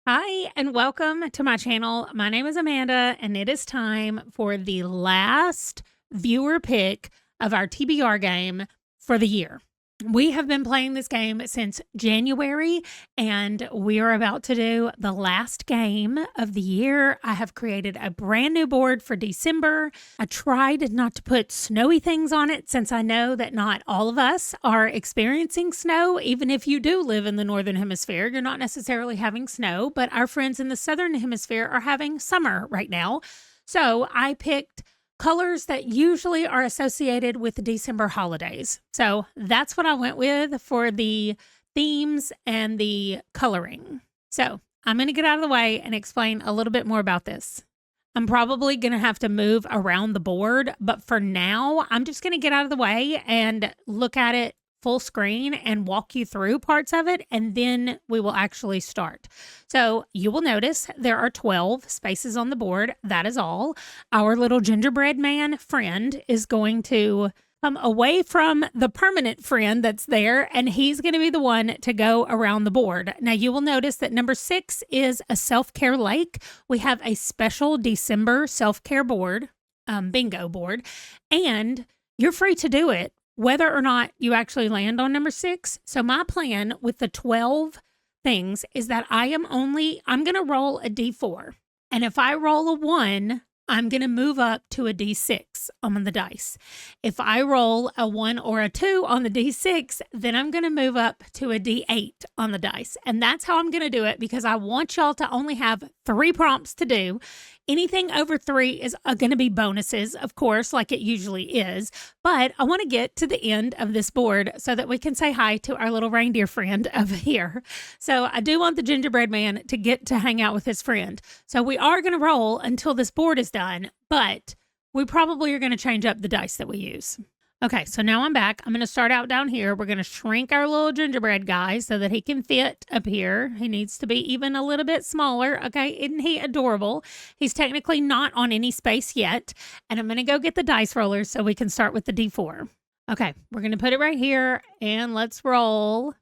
Hi, and welcome to my channel. My name is Amanda, and it is time for the last viewer pick of our TBR game for the year. We have been playing this game since January, and we are about to do the last game of the year. I have created a brand new board for December. I tried not to put snowy things on it since I know that not all of us are experiencing snow. Even if you do live in the Northern Hemisphere, you're not necessarily having snow, but our friends in the Southern Hemisphere are having summer right now. So I picked colors that usually are associated with the December holidays. So that's what I went with for the themes and the coloring. So I'm going to get out of the way and explain a little bit more about this. I'm probably going to have to move around the board, but for now, I'm just going to get out of the way and look at it full screen and walk you through parts of it, and then we will actually start. So you will notice there are 12 spaces on the board. That is all. Our little gingerbread man friend is going to come away from the permanent friend that's there, and he's going to be the one to go around the board. Now you will notice that number 6 is a self-care lake. We have a special December self-care board, bingo board, and you're free to do it whether or not you actually land on number 6. So my plan with the 12 things is that I'm going to roll a D4. And if I roll a 1, I'm going to move up to a D6 on the dice. If I roll a 1 or a 2 on the D6, then I'm going to move up to a D8 on the dice. And that's how I'm going to do it, because I want y'all to only have 3 prompts to do. Anything over 3 is going to be bonuses, of course, like it usually is. But I want to get to the end of this board so that we can say hi to our little reindeer friend over here. So I do want the gingerbread man to get to hang out with his friend. So we are going to roll until this board is done, but we probably are going to change up the dice that we use. Okay, so now I'm back. I'm going to start out down here. We're going to shrink our little gingerbread guy so that he can fit up here. He needs to be even a little bit smaller. Okay, isn't he adorable? He's technically not on any space yet. And I'm going to go get the dice rollers so we can start with the D4. Okay, we're going to put it right here and let's roll.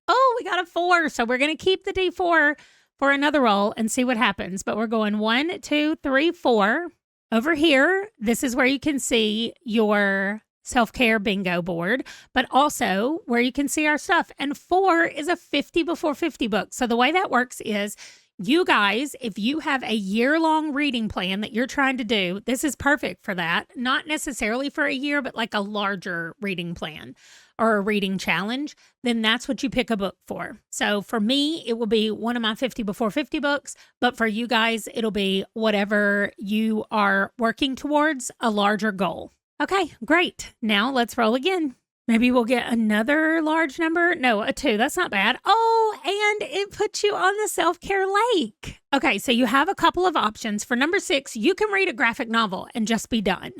Oh, we got a 4. So we're going to keep the D4 for another roll and see what happens. But we're going 1, 2, 3, 4. Over here, this is where you can see your self-care bingo board, but also where you can see our stuff. And 4 is a 50 before 50 book. So the way that works is, you guys, if you have a year-long reading plan that you're trying to do, this is perfect for that. Not necessarily for a year, but like a larger reading plan or a reading challenge, then that's what you pick a book for. So for me, it will be one of my 50 before 50 books, but for you guys, it'll be whatever you are working towards, a larger goal. Okay, great. Now let's roll again. Maybe we'll get another large number. No, a 2. That's not bad. Oh, and it puts you on the self-care lake. Okay, so you have a couple of options. For number 6, you can read a graphic novel and just be done.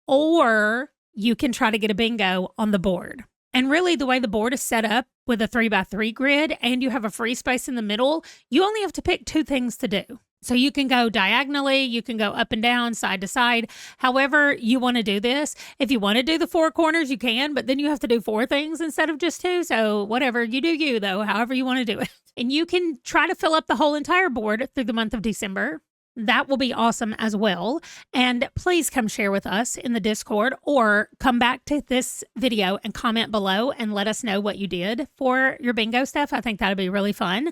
Or you can try to get a bingo on the board. And really, the way the board is set up with a 3x3 grid and you have a free space in the middle, you only have to pick 2 things to do. So you can go diagonally, you can go up and down, side to side, however you want to do this. If you want to do the 4 corners, you can, but then you have to do 4 things instead of just 2. So whatever, you do you though, however you want to do it. And you can try to fill up the whole entire board through the month of December. That will be awesome as well. And please come share with us in the Discord, or come back to this video and comment below and let us know what you did for your bingo stuff. I think that'd be really fun.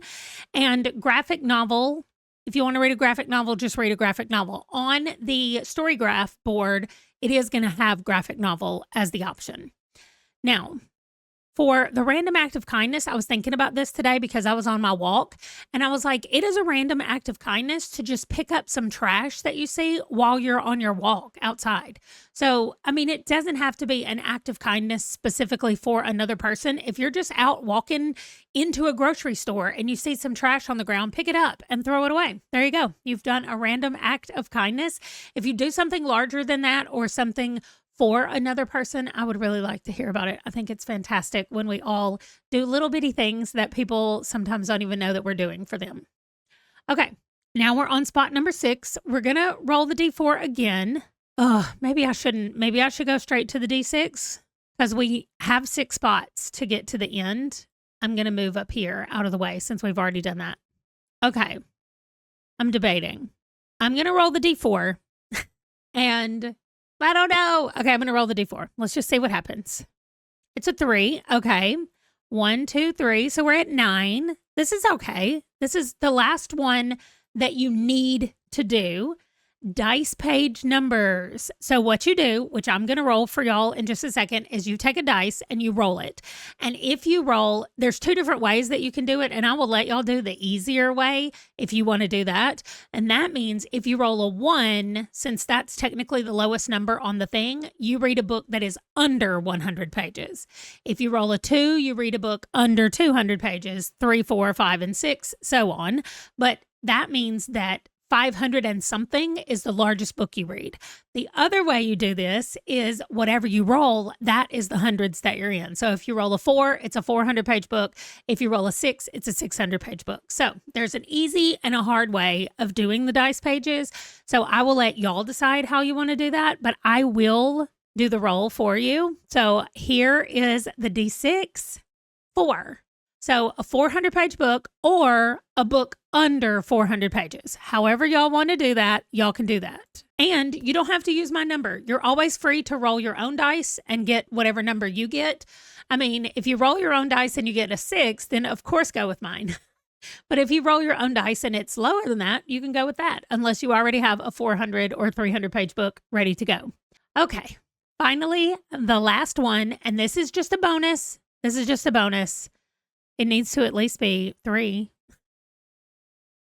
And graphic novel, if you want to read a graphic novel, just read a graphic novel. On the storygraph board, it is going to have graphic novel as the option. Now, for the random act of kindness, I was thinking about this today because I was on my walk, and I was like, it is a random act of kindness to just pick up some trash that you see while you're on your walk outside. So, I mean, it doesn't have to be an act of kindness specifically for another person. If you're just out walking into a grocery store and you see some trash on the ground, pick it up and throw it away. There you go. You've done a random act of kindness. If you do something larger than that or something for another person, I would really like to hear about it. I think it's fantastic when we all do little bitty things that people sometimes don't even know that we're doing for them. Okay, now we're on spot number 6. We're going to roll the D4 again. Maybe I shouldn't. Maybe I should go straight to the D6 because we have 6 spots to get to the end. I'm going to move up here out of the way since we've already done that. Okay, I'm debating. I'm going to roll the D4 and I don't know. Okay, I'm going to roll the D4. Let's just see what happens. It's a 3. Okay. 1, 2, 3. So we're at 9. This is okay. This is the last one that you need to do. Dice page numbers. So what you do, which I'm going to roll for y'all in just a second, is you take a dice and you roll it. And if you roll, there's 2 different ways that you can do it. And I will let y'all do the easier way if you want to do that. And that means if you roll a 1, since that's technically the lowest number on the thing, you read a book that is under 100 pages. If you roll a 2, you read a book under 200 pages, 3, 4, 5, and 6, so on. But that means that 500 and something is the largest book you read. The other way you do this is whatever you roll, that is the hundreds that you're in. So if you roll a 4, it's a 400-page book. If you roll a 6, it's a 600-page book. So there's an easy and a hard way of doing the dice pages. So I will let y'all decide how you want to do that, but I will do the roll for you. So here is the D6, 4. So a 400-page book or a book under 400 pages. However y'all want to do that, y'all can do that. And you don't have to use my number. You're always free to roll your own dice and get whatever number you get. I mean, if you roll your own dice and you get a 6, then of course go with mine. But if you roll your own dice and it's lower than that, you can go with that, unless you already have a 400 or 300-page book ready to go. Okay, finally, the last one, and this is just a bonus. This is just a bonus. It needs to at least be 3.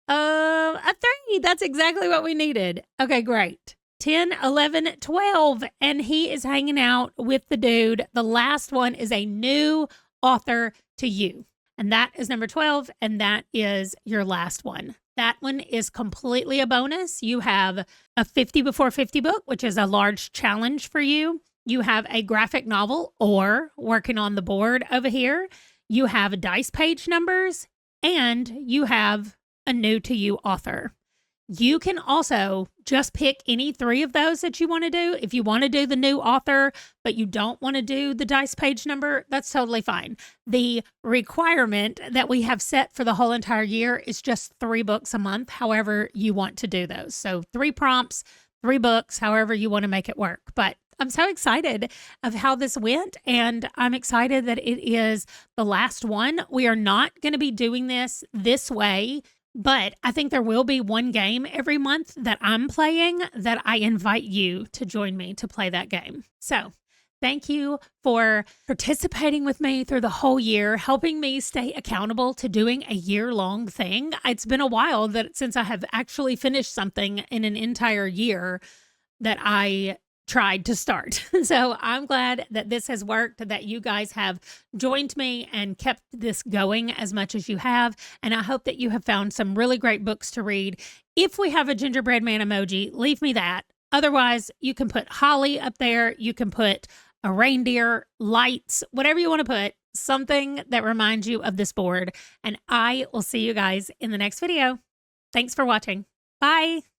A 3. That's exactly what we needed. Okay, great. 10, 11, 12. And he is hanging out with the dude. The last one is a new author to you. And that is number 12. And that is your last one. That one is completely a bonus. You have a 50 before 50 book, which is a large challenge for you. You have a graphic novel or working on the board over here. You have dice page numbers, and you have a new to you author. You can also just pick any 3 of those that you want to do. If you want to do the new author, but you don't want to do the dice page number, that's totally fine. The requirement that we have set for the whole entire year is just 3 books a month, however you want to do those. So 3 prompts, 3 books, however you want to make it work. But I'm so excited of how this went, and I'm excited that it is the last one. We are not going to be doing this way, but I think there will be one game every month that I'm playing that I invite you to join me to play that game. So thank you for participating with me through the whole year, helping me stay accountable to doing a year-long thing. It's been a while since I have actually finished something in an entire year that I tried to start. So I'm glad that this has worked, that you guys have joined me and kept this going as much as you have. And I hope that you have found some really great books to read. If we have a gingerbread man emoji, leave me that. Otherwise, you can put holly up there. You can put a reindeer, lights, whatever you want to put, something that reminds you of this board. And I will see you guys in the next video. Thanks for watching. Bye.